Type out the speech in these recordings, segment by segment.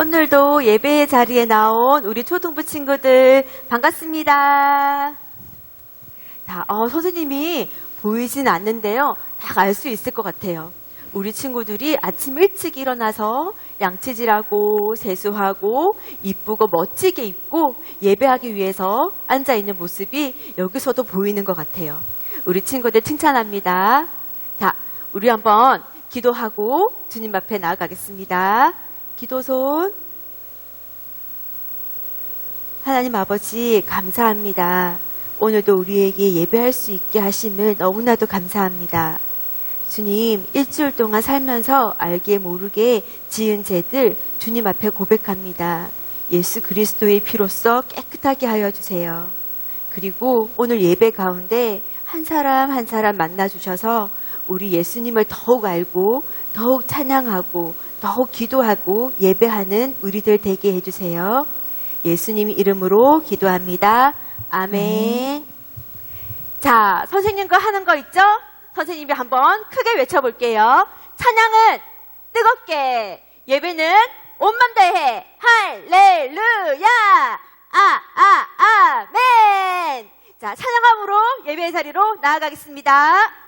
오늘도 예배 자리에 나온 우리 초등부 친구들 반갑습니다. 자, 선생님이 보이진 않는데요. 다 알 수 있을 것 같아요. 우리 친구들이 아침 일찍 일어나서 양치질하고 세수하고 이쁘고 멋지게 입고 예배하기 위해서 앉아있는 모습이 여기서도 보이는 것 같아요. 우리 친구들 칭찬합니다. 자, 우리 한번 기도하고 주님 앞에 나아가겠습니다. 기도손. 하나님 아버지 감사합니다. 오늘도 우리에게 예배할 수 있게 하심을 너무나도 감사합니다. 주님, 일주일 동안 살면서 알게 모르게 지은 죄들 주님 앞에 고백합니다. 예수 그리스도의 피로써 깨끗하게 하여 주세요. 그리고 오늘 예배 가운데 한 사람 한 사람 만나주셔서 우리 예수님을 더욱 알고 더욱 찬양하고 더욱 기도하고 예배하는 우리들 되게 해주세요. 예수님 이름으로 기도합니다. 아멘. 자, 선생님과 하는 거 있죠? 선생님이 한번 크게 외쳐볼게요. 찬양은 뜨겁게, 예배는 온 맘 다해, 할렐루야! 아멘! 자, 찬양함으로 예배의 자리로 나아가겠습니다.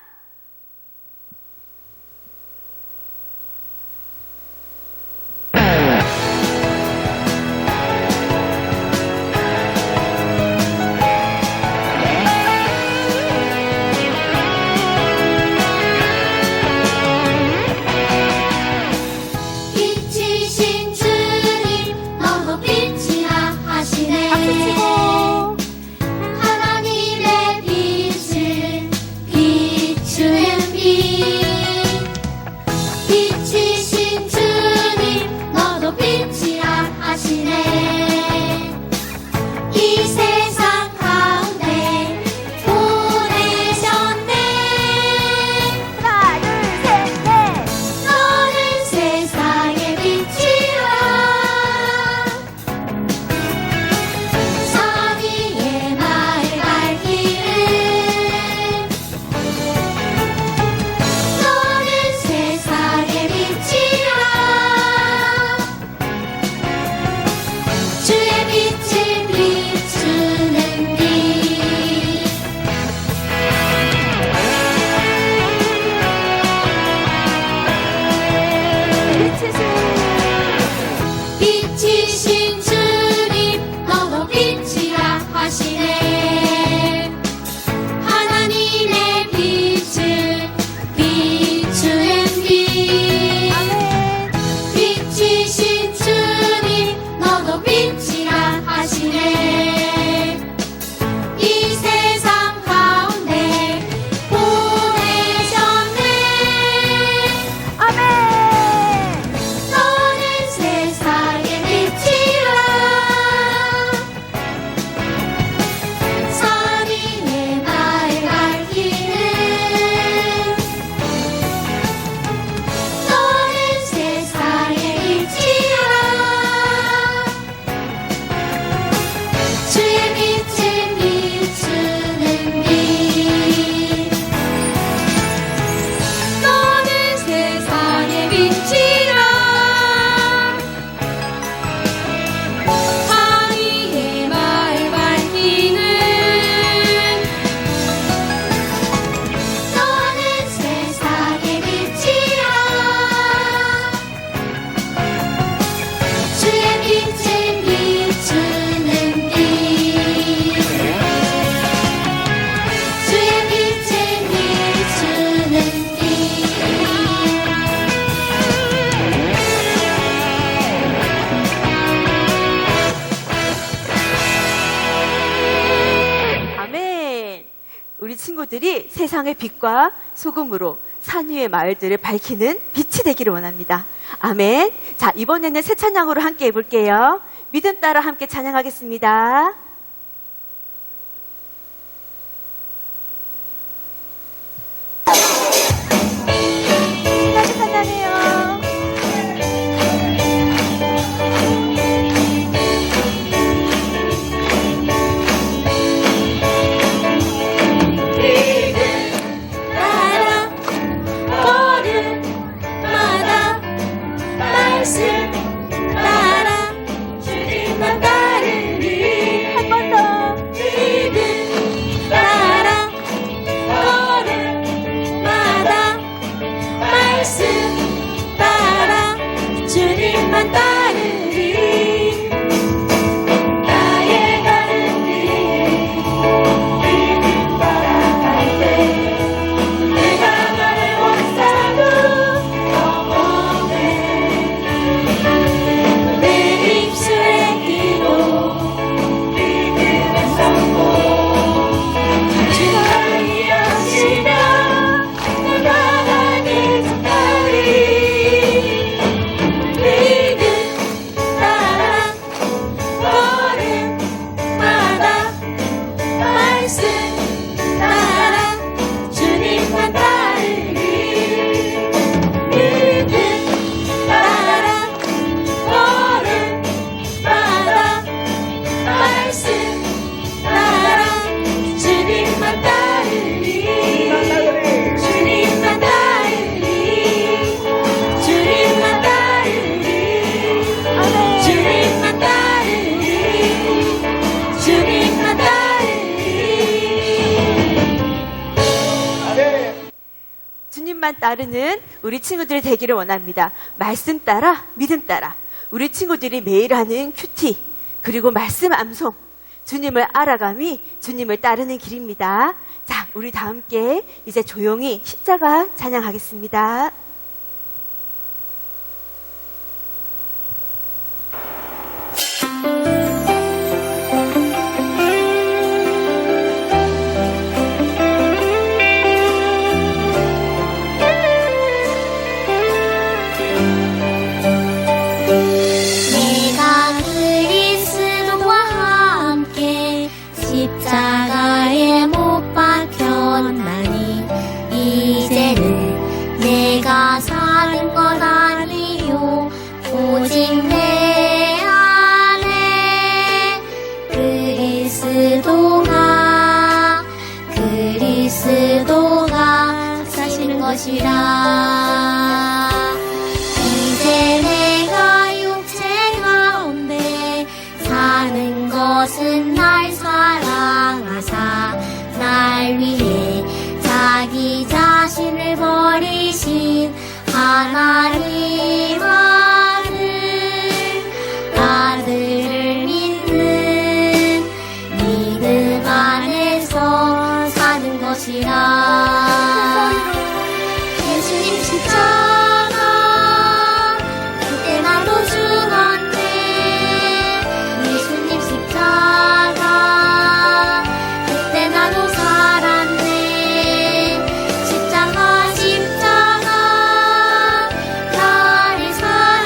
우리 친구들이 세상의 빛과 소금으로 산 위의 마을들을 밝히는 빛이 되기를 원합니다. 아멘. 자, 이번에는 새 찬양으로 함께 해볼게요. 믿음 따라 함께 찬양하겠습니다. 신나게 찬양해요. 말씀 따라 말씀 따라 주님만 따르리. 나의 가는 길 믿음 따라갈 때 내가 나를 원사도 영원해. 내 입술의 기도 믿음의 선포 주가 이어지면 내가 하길 전하리. 믿음 따라 걸음마다 말씀 따라 주님만 따르리. 믿음 따라 걸음마다 말씀 따라 주님만 따르리. 주님만 따르리. 주님만 따르리. 주님만 따르리. 주님만 따르리. 주님만 따르는 우리 친구들이 되기를 원합니다. 말씀 따라, 믿음 따라. 우리 친구들이 매일 하는 큐티, 그리고 말씀 암송. 주님을 알아감이 주님을 따르는 길입니다. 자, 우리 다 함께 이제 조용히 십자가 찬양하겠습니다. 내가 그리스도와 함께 십자가에 못 박혔나니 이제는 내가 사는 것 아니요 오직 내 안에 그리스도가 사시는 것이라. 이제 내가 육체 가운데 사는 것은 날 사랑하사 날 위해 자기 자신을 버리신 하나님 아들을 믿는 믿음 안에서 사는 것이라. 예수님 십자가 그때 나도 죽었네. 예수님 십자가 그때 나도 살았네. 십자가 나를 사랑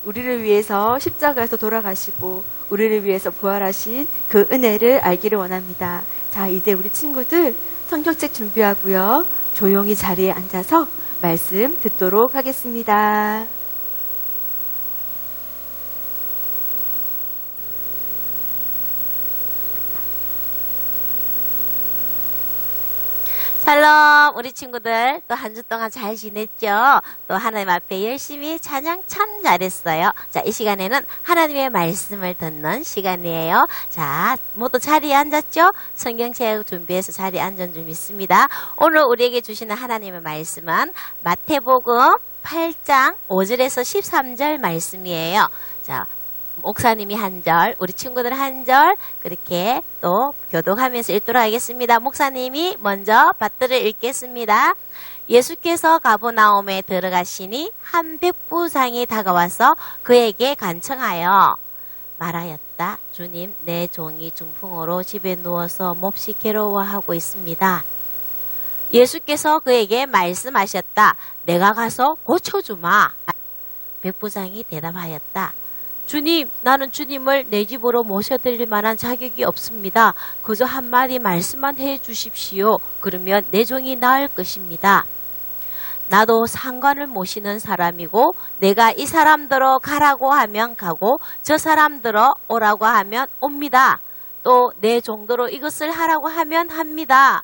우리를 위해서 십자가에서 돌아가시고 우리를 위해서 부활하신 그 은혜를 알기를 원합니다. 자, 이제 우리 친구들 성경책 준비하고요. 조용히 자리에 앉아서 말씀 듣도록 하겠습니다. 샬롬, 우리 친구들 또 한 주 동안 잘 지냈죠? 또 하나님 앞에 열심히 찬양 참 잘했어요. 자, 이 시간에는 하나님의 말씀을 듣는 시간이에요. 자, 모두 자리에 앉았죠? 성경책 준비해서 자리에 앉은 줄 믿습니다. 오늘 우리에게 주시는 하나님의 말씀은 마태복음 8장 5절에서 13절 말씀이에요. 자, 목사님이 한 절, 우리 친구들 한 절, 그렇게 또 교독하면서 읽도록 하겠습니다. 목사님이 먼저 받들을 읽겠습니다. 예수께서 가버나움에 들어가시니 한 백부장이 다가와서 그에게 간청하여 말하였다. 주님, 내 종이 중풍으로 집에 누워서 몹시 괴로워하고 있습니다. 예수께서 그에게 말씀하셨다. 내가 가서 고쳐주마. 백부장이 대답하였다. 주님, 나는 주님을 내 집으로 모셔드릴 만한 자격이 없습니다. 그저 한마디 말씀만 해 주십시오. 그러면 내 종이 나을 것입니다. 나도 상관을 모시는 사람이고 내가 이 사람들어 가라고 하면 가고 저 사람들어 오라고 하면 옵니다. 또 내 종도로 이것을 하라고 하면 합니다.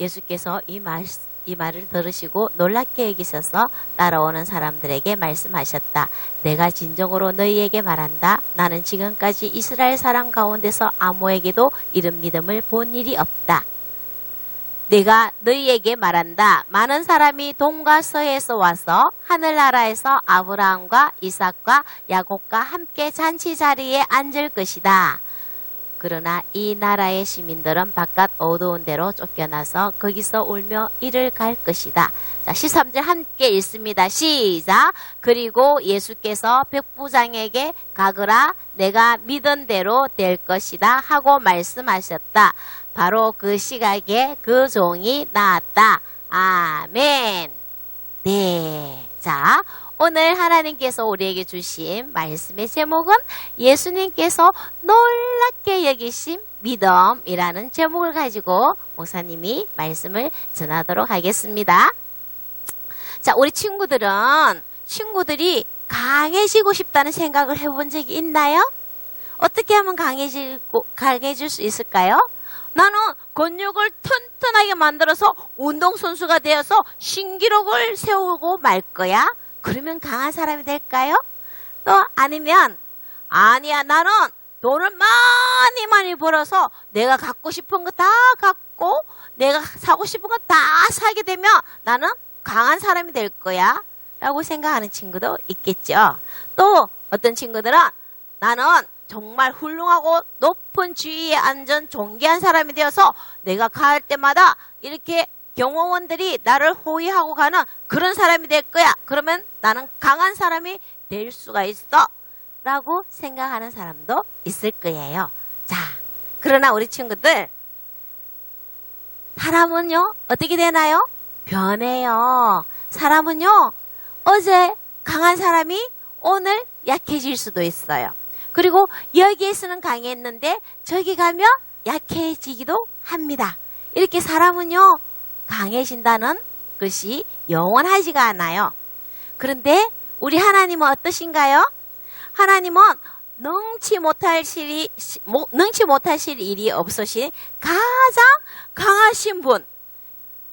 예수께서 이 말을 들으시고 놀랍게 여기셔서 따라오는 사람들에게 말씀하셨다. 내가 진정으로 너희에게 말한다. 나는 지금까지 이스라엘 사람 가운데서 아무에게도 이런 믿음을 본 일이 없다. 내가 너희에게 말한다. 많은 사람이 동과 서에서 와서 하늘나라에서 아브라함과 이삭과 야곱과 함께 잔치 자리에 앉을 것이다. 그러나 이 나라의 시민들은 바깥 어두운 데로 쫓겨나서 거기서 울며 이를 갈 것이다. 자, 13절 함께 읽습니다. 시작! 그리고 예수께서 백부장에게 가거라, 내가 믿은 대로 될 것이다 하고 말씀하셨다. 바로 그 시각에 그 종이 나았다. 아멘. 네. 자, 오늘 하나님께서 우리에게 주신 말씀의 제목은 예수님께서 놀랍게 여기신 믿음이라는 제목을 가지고 목사님이 말씀을 전하도록 하겠습니다. 자, 우리 친구들이 강해지고 싶다는 생각을 해본 적이 있나요? 어떻게 하면 강해질 수 있을까요? 나는 근육을 튼튼하게 만들어서 운동선수가 되어서 신기록을 세우고 말 거야. 그러면 강한 사람이 될까요? 또 아니면 아니야, 나는 돈을 많이 벌어서 내가 갖고 싶은 거 다 갖고 내가 사고 싶은 거 다 사게 되면 나는 강한 사람이 될 거야 라고 생각하는 친구도 있겠죠. 또 어떤 친구들은 나는 정말 훌륭하고 높은 지위에 앉은 존귀한 사람이 되어서 내가 갈 때마다 이렇게 경호원들이 나를 호위하고 가는 그런 사람이 될 거야. 그러면 나는 강한 사람이 될 수가 있어 라고 생각하는 사람도 있을 거예요. 자, 그러나 우리 친구들, 사람은요 어떻게 되나요? 변해요. 사람은요 어제 강한 사람이 오늘 약해질 수도 있어요. 그리고 여기에서는 강했는데 저기 가면 약해지기도 합니다. 이렇게 사람은요 강해진다는 것이 영원하지가 않아요. 그런데 우리 하나님은 어떠신가요? 하나님은 능치 못하실 일이 없으신 가장 강하신 분,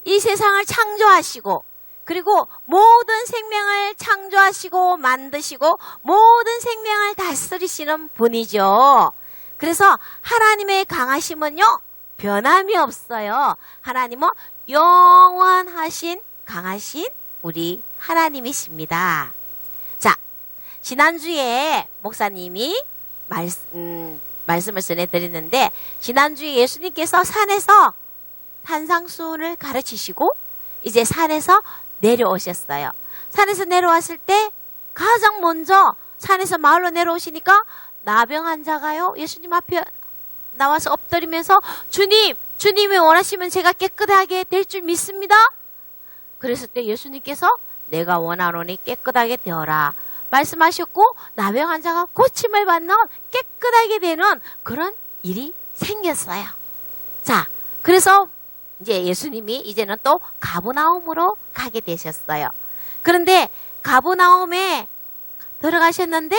이 세상을 창조하시고 그리고 모든 생명을 창조하시고 만드시고 모든 생명을 다스리시는 분이죠. 그래서 하나님의 강하심은요 변함이 없어요. 하나님은 영원하신 강하신 우리 하나님이십니다. 자, 지난주에 목사님이 말씀을 전해드렸는데 지난주에 예수님께서 산에서 산상수훈을 가르치시고 이제 산에서 내려오셨어요. 산에서 내려왔을 때 가장 먼저 산에서 마을로 내려오시니까 나병 환자가요 예수님 앞에 나와서 엎드리면서 주님이 원하시면 제가 깨끗하게 될 줄 믿습니다. 그랬을 때 예수님께서 내가 원하노니 깨끗하게 되어라 말씀하셨고 나병 환자가 고침을 받는 깨끗하게 되는 그런 일이 생겼어요. 자, 그래서 이제 예수님이 이제는 또 가버나움으로 가게 되셨어요. 그런데 가버나움에 들어가셨는데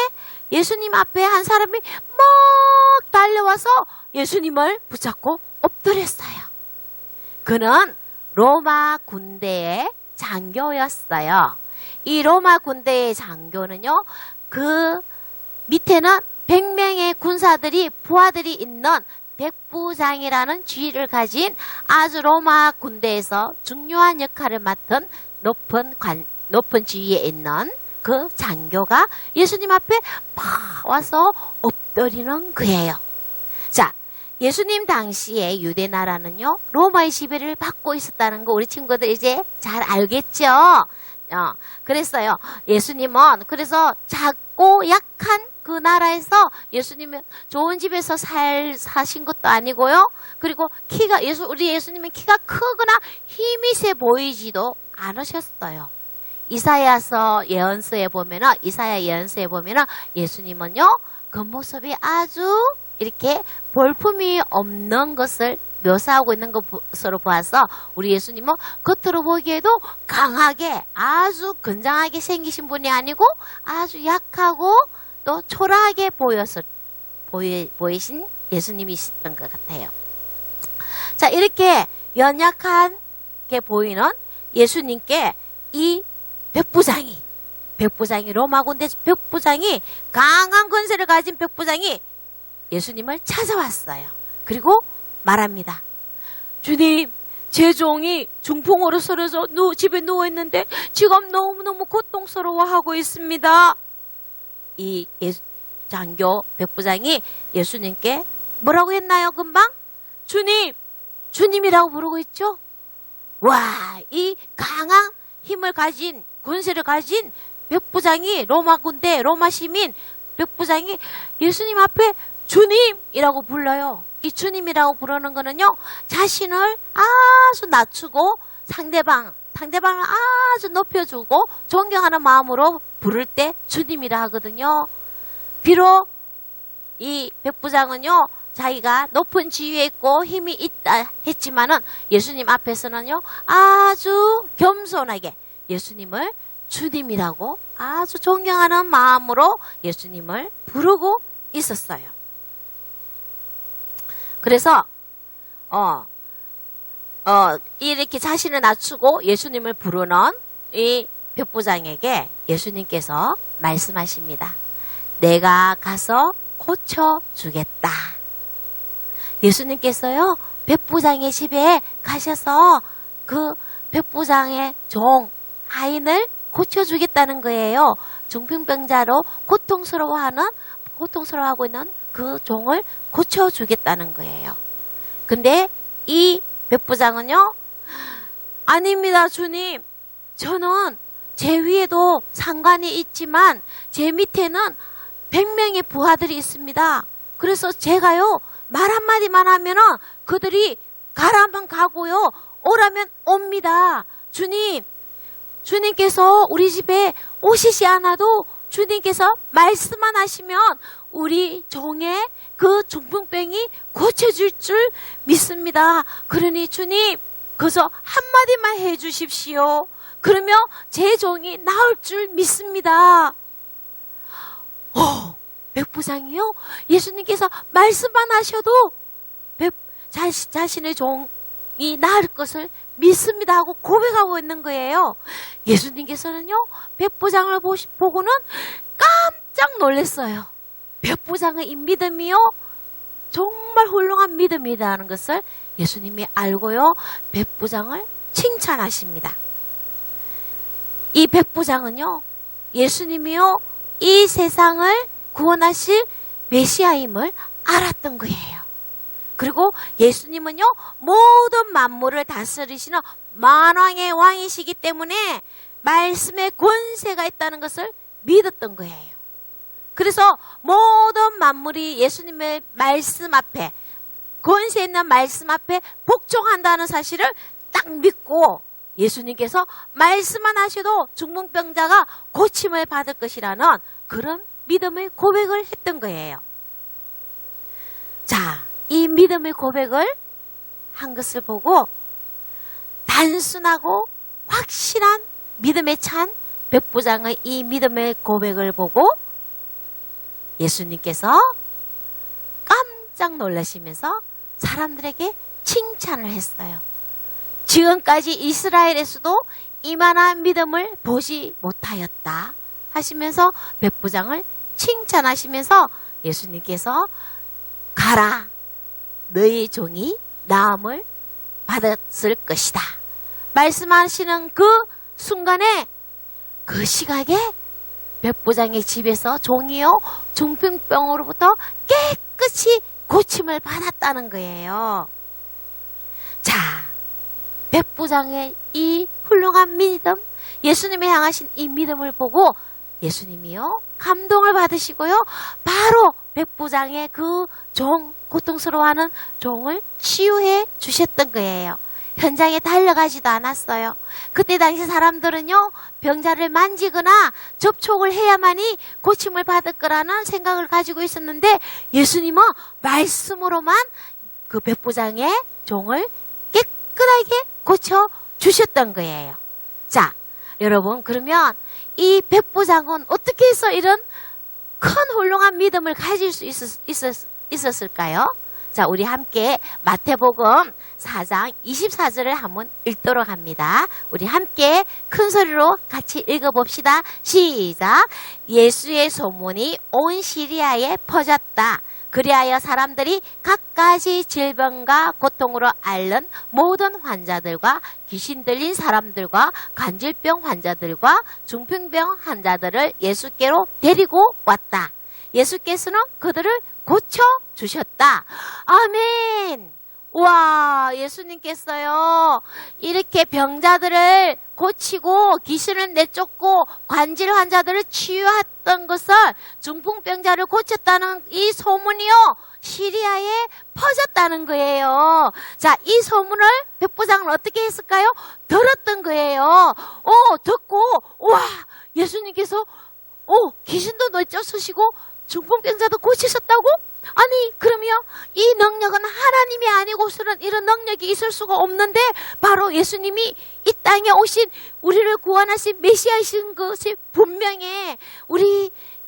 예수님 앞에 한 사람이 막 달려와서 예수님을 붙잡고 엎드렸어요. 그는 로마 군대의 장교였어요. 이 로마 군대의 장교는요, 그 밑에는 100명의 군사들이, 부하들이 있는 백부장이라는 지위를 가진 아주 로마 군대에서 중요한 역할을 맡은 높은 지위에 있는 그 장교가 예수님 앞에 막 와서 엎드리는 거예요. 자, 예수님 당시에 유대 나라는요, 로마의 지배를 받고 있었다는 거 우리 친구들 이제 잘 알겠죠? 그랬어요. 예수님은 그래서 작고 약한 그 나라에서 예수님은 좋은 집에서 사신 것도 아니고요. 그리고 우리 예수님은 키가 크거나 힘이 세 보이지도 않으셨어요. 이사야 예언서에 보면은 예수님은요, 겉모습이 아주 이렇게 볼품이 없는 것을 묘사하고 있는 것으로 보아서 우리 예수님은 겉으로 보기에도 강하게 아주 건장하게 생기신 분이 아니고 아주 약하고 또 초라하게 보이신 예수님이셨던 것 같아요. 자, 이렇게 연약하게 보이는 예수님께 이 백부장이 로마 군대 백부장이 강한 권세를 가진 백부장이 예수님을 찾아왔어요. 그리고 말합니다. 주님, 제 종이 중풍으로 쓰러져 집에 누워있는데 지금 너무너무 고통스러워하고 있습니다. 이 장교 백부장이 예수님께 뭐라고 했나요? 금방? 주님이라고 부르고 있죠? 와, 이 강한 힘을 가진, 권세를 가진 백부장이, 로마 군대, 로마 시민 백부장이 예수님 앞에 주님이라고 불러요. 이 주님이라고 부르는 거는요, 자신을 아주 낮추고 상대방을 아주 높여주고 존경하는 마음으로 부를 때 주님이라 하거든요. 비록 이 백부장은요, 자기가 높은 지위에 있고 힘이 있다 했지만은 예수님 앞에서는요, 아주 겸손하게 예수님을 주님이라고 아주 존경하는 마음으로 예수님을 부르고 있었어요. 그래서 이렇게 자신을 낮추고 예수님을 부르는 이 백부장에게 예수님께서 말씀하십니다. 내가 가서 고쳐주겠다. 예수님께서요, 백부장의 집에 가셔서 그 백부장의 종 하인을 고쳐주겠다는 거예요. 중풍병자로 고통스러워하고 있는 그 종을 고쳐주겠다는 거예요. 근데 이 백부장은요, 아닙니다, 주님. 저는 제 위에도 상관이 있지만 제 밑에는 100명의 부하들이 있습니다. 그래서 제가요, 말 한마디만 하면은 그들이 가라면 가고요, 오라면 옵니다. 주님께서 우리 집에 오시지 않아도 주님께서 말씀만 하시면 우리 종의 그 중풍병이 고쳐질 줄 믿습니다. 그러니 주님, 그저 한마디만 해주십시오. 그러면 제 종이 나을 줄 믿습니다. 백부장이요? 예수님께서 말씀만 하셔도 자신의 종이 나을 것을 믿습니다 하고 고백하고 있는 거예요. 예수님께서는요, 백부장을 보고는 깜짝 놀랐어요. 백부장의 이 믿음이요, 정말 훌륭한 믿음이라는 것을 예수님이 알고요, 백부장을 칭찬하십니다. 이 백부장은요, 예수님이요, 이 세상을 구원하실 메시아임을 알았던 거예요. 그리고 예수님은요, 모든 만물을 다스리시는 만왕의 왕이시기 때문에 말씀의 권세가 있다는 것을 믿었던 거예요. 그래서 모든 만물이 예수님의 말씀 앞에, 권세 있는 말씀 앞에 복종한다는 사실을 딱 믿고 예수님께서 말씀만 하셔도 중풍병자가 고침을 받을 것이라는 그런 믿음의 고백을 했던 거예요. 자, 이 믿음의 고백을 한 것을 보고 단순하고 확실한 믿음에 찬 백부장의 이 믿음의 고백을 보고 예수님께서 깜짝 놀라시면서 사람들에게 칭찬을 했어요. 지금까지 이스라엘에서도 이만한 믿음을 보지 못하였다 하시면서 백부장을 칭찬하시면서 예수님께서 가라, 너희 종이 나음을 받았을 것이다 말씀하시는 그 순간에 그 시각에 백부장의 집에서 종이요 중풍병으로부터 깨끗이 고침을 받았다는 거예요. 자, 백부장의 이 훌륭한 믿음, 예수님이 향하신 이 믿음을 보고 예수님이요 감동을 받으시고요 바로 백부장의 그 종, 고통스러워하는 종을 치유해 주셨던 거예요. 현장에 달려가지도 않았어요. 그때 당시 사람들은요 병자를 만지거나 접촉을 해야만이 고침을 받을 거라는 생각을 가지고 있었는데 예수님은 말씀으로만 그 백부장의 종을 깨끗하게 고쳐 주셨던 거예요. 자, 여러분, 그러면 이 백부장은 어떻게 해서 이런 큰 훌륭한 믿음을 가질 수 있었을까요? 자, 우리 함께 마태복음 4장 24절을 한번 읽도록 합니다. 우리 함께 큰 소리로 같이 읽어봅시다. 시작. 예수의 소문이 온 시리아에 퍼졌다. 그리하여 사람들이 갖가지 질병과 고통으로 앓는 모든 환자들과 귀신 들린 사람들과 관절병 환자들과 중풍병 환자들을 예수께로 데리고 왔다. 예수께서는 그들을 고쳐주셨다. 아멘. 와, 예수님께서요 이렇게 병자들을 고치고 귀신을 내쫓고 관절 환자들을 치유했던 것을, 중풍병자를 고쳤다는 이 소문이요 시리아에 퍼졌다는 거예요. 자, 이 소문을 백부장은 어떻게 했을까요? 들었던 거예요. 듣고 와, 예수님께서 귀신도 내쫓으시고 중풍병자도 고치셨다고? 아니, 그러면 이 능력은 하나님이 아니고서는 이런 능력이 있을 수가 없는데 바로 예수님이 이 땅에 오신 우리를 구원하신 메시아이신 것이 분명해.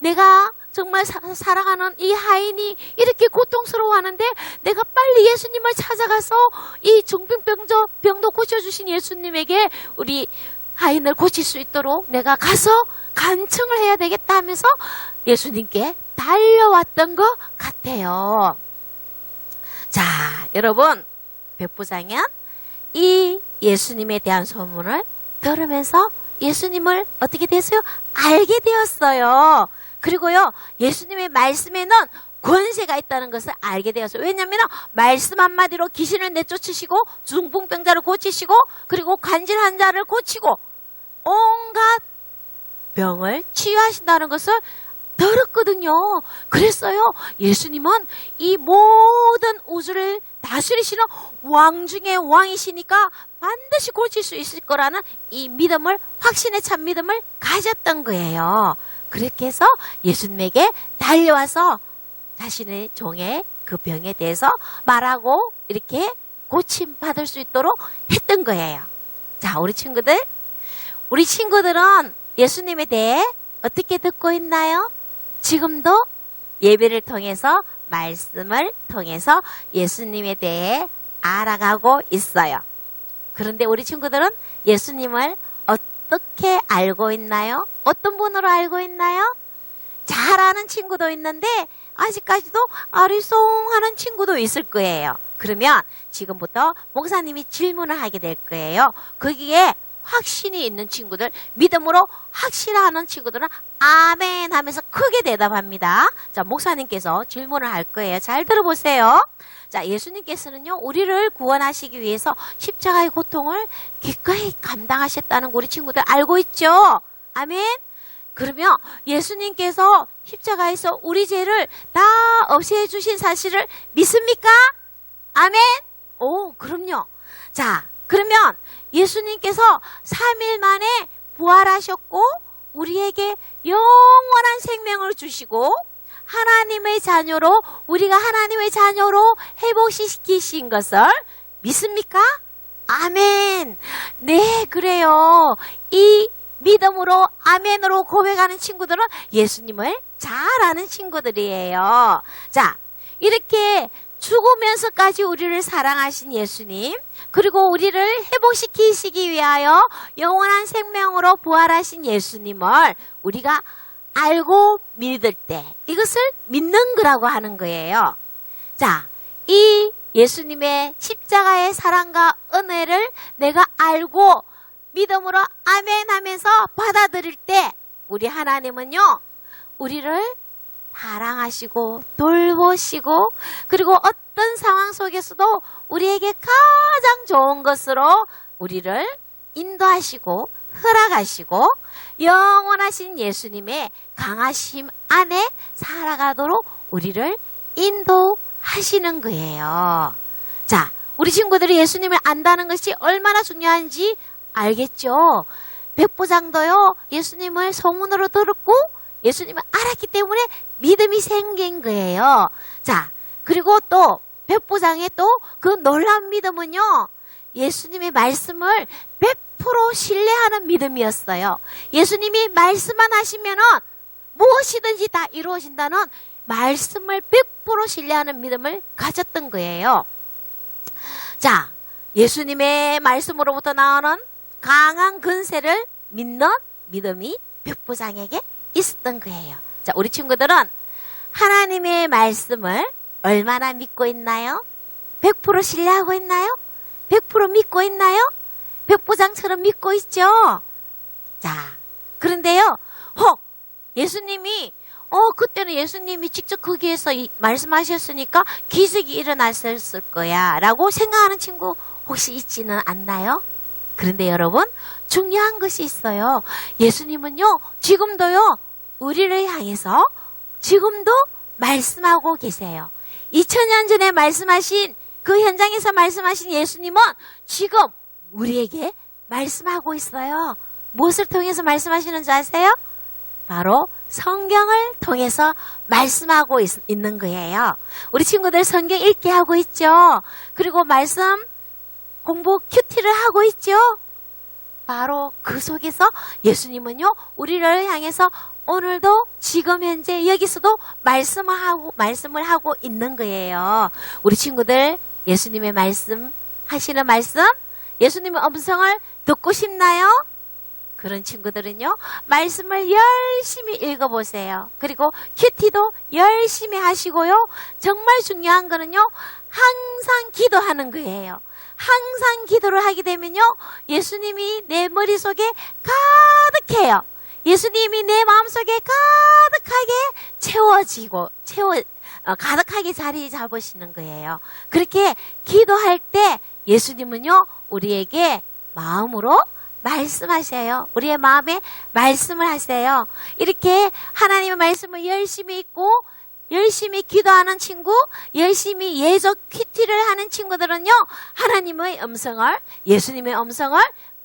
내가 정말 사랑하는 이 하인이 이렇게 고통스러워하는데 내가 빨리 예수님을 찾아가서 이 중풍병도 고쳐주신 예수님에게 우리 하인을 고칠 수 있도록 내가 가서 간청을 해야 되겠다 하면서 예수님께 달려왔던 것 같아요. 자, 여러분, 백부장은 이 예수님에 대한 소문을 들으면서 예수님을 어떻게 됐어요? 알게 되었어요. 그리고요, 예수님의 말씀에는 권세가 있다는 것을 알게 되었어요. 왜냐하면 말씀 한마디로 귀신을 내쫓으시고 중풍병자를 고치시고 그리고 관절 환자를 고치고 온갖 병을 치유하신다는 것을 들었거든요. 그랬어요. 예수님은 이 모든 우주를 다스리시는 왕 중의 왕이시니까 반드시 고칠 수 있을 거라는 이 믿음을, 확신에 찬 믿음을 가졌던 거예요. 그렇게 해서 예수님에게 달려와서 자신의 종의 그 병에 대해서 말하고 이렇게 고침받을 수 있도록 했던 거예요. 자, 우리 친구들은 예수님에 대해 어떻게 듣고 있나요? 지금도 예배를 통해서, 말씀을 통해서 예수님에 대해 알아가고 있어요. 그런데 우리 친구들은 예수님을 어떻게 알고 있나요? 어떤 분으로 알고 있나요? 잘 아는 친구도 있는데 아직까지도 아리송하는 친구도 있을 거예요. 그러면 지금부터 목사님이 질문을 하게 될 거예요. 거기에 확신이 있는 친구들, 믿음으로 확신하는 친구들은 아멘 하면서 크게 대답합니다. 자, 목사님께서 질문을 할 거예요. 잘 들어보세요. 자, 예수님께서는요, 우리를 구원하시기 위해서 십자가의 고통을 기꺼이 감당하셨다는 거 우리 친구들 알고 있죠? 아멘? 그러면 예수님께서 십자가에서 우리 죄를 다 없애주신 사실을 믿습니까? 아멘? 오, 그럼요. 자, 그러면 예수님께서 3일 만에 부활하셨고 우리에게 영원한 생명을 주시고 하나님의 자녀로 우리가 하나님의 자녀로 회복시키신 것을 믿습니까? 아멘. 네, 그래요. 이 믿음으로 아멘으로 고백하는 친구들은 예수님을 잘 아는 친구들이에요. 자, 이렇게 죽으면서까지 우리를 사랑하신 예수님, 그리고 우리를 회복시키시기 위하여 영원한 생명으로 부활하신 예수님을 우리가 알고 믿을 때 이것을 믿는 거라고 하는 거예요. 자, 이 예수님의 십자가의 사랑과 은혜를 내가 알고 믿음으로 아멘 하면서 받아들일 때 우리 하나님은요, 우리를 사랑하시고 돌보시고 그리고 어떤 상황 속에서도 우리에게 가장 좋은 것으로 우리를 인도하시고 허락하시고 영원하신 예수님의 강하심 안에 살아가도록 우리를 인도하시는 거예요. 자, 우리 친구들이 예수님을 안다는 것이 얼마나 중요한지 알겠죠? 백부장도요, 예수님을 소문으로 들었고 예수님을 알았기 때문에 믿음이 생긴 거예요. 자, 그리고 또 백부장의 또 그 놀라운 믿음은요, 예수님의 말씀을 100% 신뢰하는 믿음이었어요. 예수님이 말씀만 하시면은 무엇이든지 다 이루어진다는 말씀을 100% 신뢰하는 믿음을 가졌던 거예요. 자, 예수님의 말씀으로부터 나오는 강한 근세를 믿는 믿음이 백부장에게 있었던 거예요. 자, 우리 친구들은 하나님의 말씀을 얼마나 믿고 있나요? 100% 신뢰하고 있나요? 100% 믿고 있나요? 백부장처럼 믿고 있죠? 자, 그런데요, 예수님이, 그때는 예수님이 직접 거기에서 말씀하셨으니까 기적이 일어났을 거야 라고 생각하는 친구 혹시 있지는 않나요? 그런데 여러분, 중요한 것이 있어요. 예수님은요, 지금도요, 우리를 향해서 지금도 말씀하고 계세요. 2000년 전에 말씀하신 그 현장에서 말씀하신 예수님은 지금 우리에게 말씀하고 있어요. 무엇을 통해서 말씀하시는 줄 아세요? 바로 성경을 통해서 말씀하고 있는 거예요. 우리 친구들 성경 읽게 하고 있죠. 그리고 말씀 공부 큐티를 하고 있죠. 바로 그 속에서 예수님은요, 우리를 향해서 오늘도 지금 현재 여기서도 말씀을 하고 있는 거예요. 우리 친구들 예수님의 말씀 하시는 말씀, 예수님의 음성을 듣고 싶나요? 그런 친구들은요, 말씀을 열심히 읽어보세요. 그리고 큐티도 열심히 하시고요. 정말 중요한 거는요, 항상 기도하는 거예요. 항상 기도를 하게 되면요, 예수님이 내 머릿속에 가득해요. 예수님이 내 마음속에 가득하게 가득하게 자리 잡으시는 거예요. 그렇게 기도할 때 예수님은요, 우리에게 마음으로 말씀하세요. 우리의 마음에 말씀을 하세요. 이렇게 하나님의 말씀을 열심히 읽고 열심히 기도하는 친구, 열심히 예적 큐티를 하는 친구들은요, 하나님의 음성을, 예수님의 음성을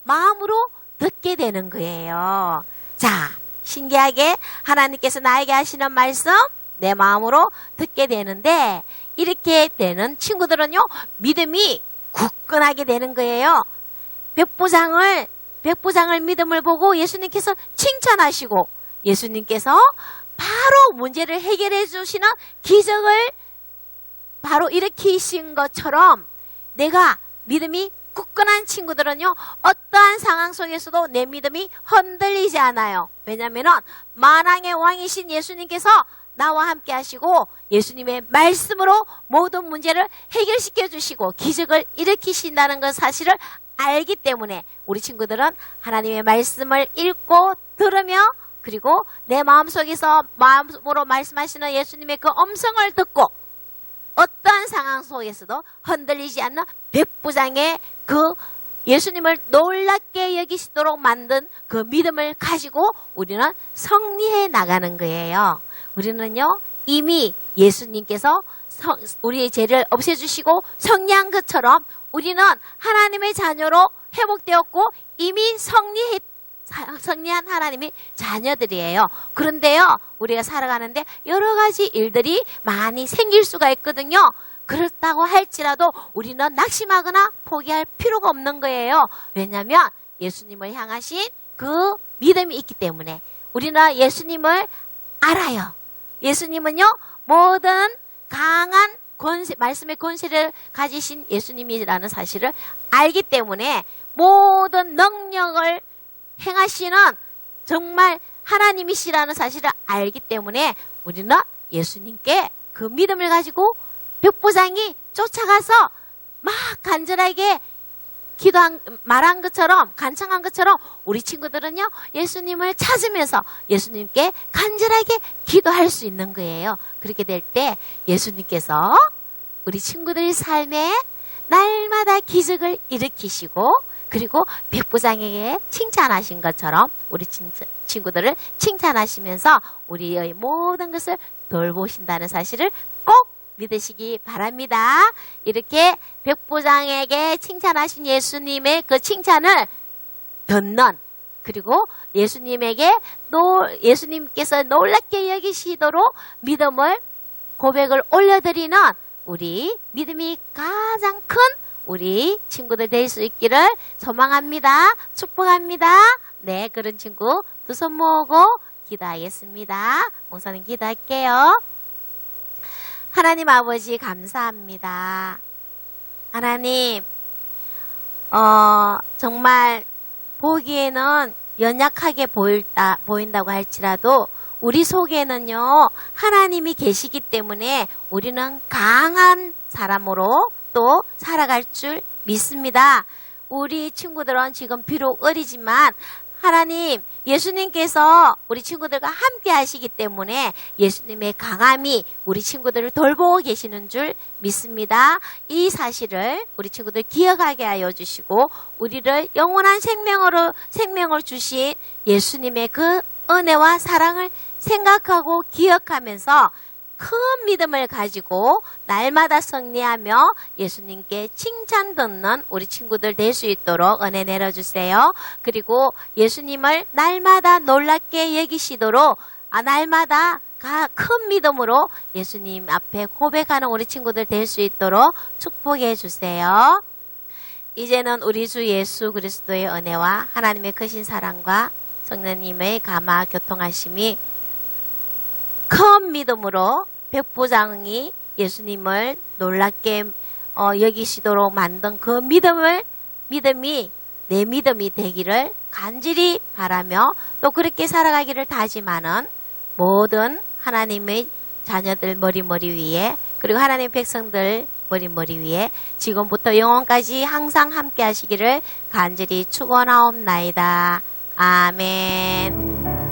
마음으로 듣게 되는 거예요. 자, 신기하게 하나님께서 나에게 하시는 말씀 내 마음으로 듣게 되는데, 이렇게 되는 친구들은요, 믿음이 굳건하게 되는 거예요. 백부장을 믿음을 보고 예수님께서 칭찬하시고 예수님께서 바로 문제를 해결해 주시는 기적을 바로 일으키신 것처럼, 내가 믿음이 굳건한 친구들은요, 어떠한 상황 속에서도 내 믿음이 흔들리지 않아요. 왜냐하면 만왕의 왕이신 예수님께서 나와 함께 하시고 예수님의 말씀으로 모든 문제를 해결시켜 주시고 기적을 일으키신다는 것 사실을 알기 때문에 우리 친구들은 하나님의 말씀을 읽고 들으며, 그리고 내 마음속에서 마음으로 말씀하시는 예수님의 그 음성을 듣고 어떠한 상황 속에서도 흔들리지 않는 백부장의 그 예수님을 놀랍게 여기시도록 만든 그 믿음을 가지고 우리는 승리해 나가는 거예요. 우리는요, 이미 예수님께서 우리의 죄를 없애주시고 성리한 것처럼 우리는 하나님의 자녀로 회복되었고 이미 성리한 하나님의 자녀들이에요. 그런데요, 우리가 살아가는데 여러 가지 일들이 많이 생길 수가 있거든요. 그렇다고 할지라도 우리는 낙심하거나 포기할 필요가 없는 거예요. 왜냐하면 예수님을 향하신 그 믿음이 있기 때문에. 우리는 예수님을 알아요. 예수님은요, 모든 강한 권세, 말씀의 권세를 가지신 예수님이라는 사실을 알기 때문에 모든 능력을 행하시는 정말 하나님이시라는 사실을 알기 때문에 우리는 예수님께 그 믿음을 가지고 백부장이 쫓아가서 막 간절하게 말한 것처럼, 간청한 것처럼 우리 친구들은요, 예수님을 찾으면서 예수님께 간절하게 기도할 수 있는 거예요. 그렇게 될 때 예수님께서 우리 친구들의 삶에 날마다 기적을 일으키시고, 그리고 백부장에게 칭찬하신 것처럼 우리 친구들을 칭찬하시면서 우리의 모든 것을 돌보신다는 사실을 꼭 믿으시기 바랍니다. 이렇게 백부장에게 칭찬하신 예수님의 그 칭찬을 듣는, 그리고 예수님께서 놀랍게 여기시도록 믿음을 고백을 올려드리는 우리 믿음이 가장 큰 우리 친구들 될 수 있기를 소망합니다. 축복합니다. 네, 그런 친구 두 손 모으고 기도하겠습니다. 목사님 기도할게요. 하나님 아버지 감사합니다. 하나님, 정말 보기에는 연약하게 보인다고 할지라도 우리 속에는요, 하나님이 계시기 때문에 우리는 강한 사람으로 또 살아갈 줄 믿습니다. 우리 친구들은 지금 비록 어리지만 하나님, 예수님께서 우리 친구들과 함께 하시기 때문에 예수님의 강함이 우리 친구들을 돌보고 계시는 줄 믿습니다. 이 사실을 우리 친구들 기억하게 하여 주시고 우리를 영원한 생명을 주신 예수님의 그 은혜와 사랑을 생각하고 기억하면서 큰 믿음을 가지고 날마다 승리하며 예수님께 칭찬 듣는 우리 친구들 될 수 있도록 은혜 내려주세요. 그리고 예수님을 날마다 놀랍게 여기시도록 날마다 큰 믿음으로 예수님 앞에 고백하는 우리 친구들 될 수 있도록 축복해 주세요. 이제는 우리 주 예수 그리스도의 은혜와 하나님의 크신 사랑과 성령님의 감화 교통하심이 큰 믿음으로 백부장이 예수님을 놀랍게 여기시도록 만든 그 믿음이 내 믿음이 되기를 간절히 바라며 또 그렇게 살아가기를 다짐하는 모든 하나님의 자녀들 머리 위에, 그리고 하나님의 백성들 머리 위에 지금부터 영원까지 항상 함께 하시기를 간절히 축원하옵나이다. 아멘.